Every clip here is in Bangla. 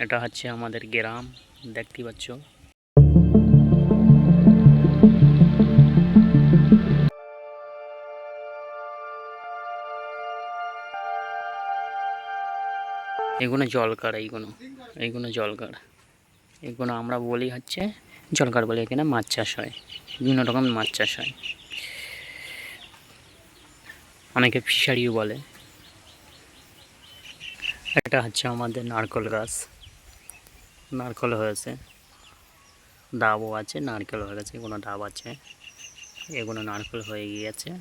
এটা হচ্ছে আমাদের গ্রাম, দেখতে পাচ্ছ। এগুলো জলকার, এইগুলো জলকার, এগুলো আমরা বলি হচ্ছে জলকার বলি। এখানে মাছ চাষ হয়, বিভিন্ন রকম মাছ চাষ হয়, অনেকে ফিশারিও বলে। এটা হচ্ছে আমাদের নারকেল গাছ, নারকেল হয়েছে, ডাবও আছে, নারকেল হয়ে গেছে, এগুলো ডাব আছে, এগুলো নারকেল হয়ে গিয়েছে।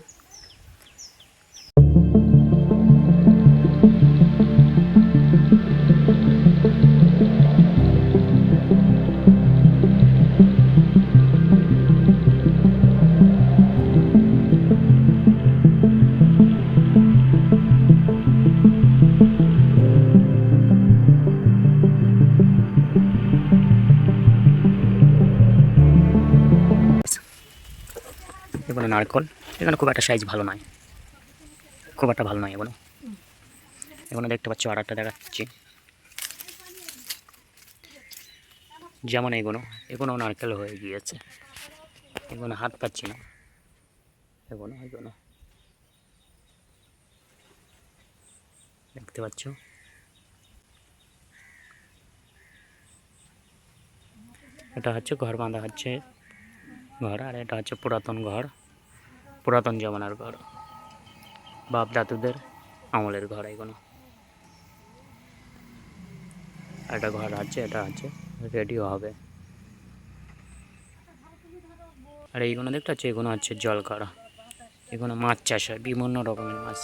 এগুলো নারকেল, এখানে খুব একটা সাইজ ভালো নয়, খুব একটা ভালো নয়। এগুলো এগুলো দেখতে পাচ্ছ, আর একটা দেখাচ্ছি, যেমন এগুলো, এগুলো নারকেল হয়ে গিয়েছে, এগুলো হাত পাচ্ছি না, এগুলো এগুলো দেখতে পাচ্ছ। এটা হচ্ছে ঘর বাঁধা হচ্ছে ঘর, আর এটা হচ্ছে পুরাতন ঘর, পুরাতন জমানার ঘর, বাপ দাদুদের আমলের ঘর। এগুলো একটা ঘর আছে, এটা আছে, রেডিও হবে। আর এইগুলো দেখতে পাচ্ছি, এগুলো হচ্ছে জল করা, এগুলো মাছ চাষ হয়, বিভিন্ন রকমের মাছ।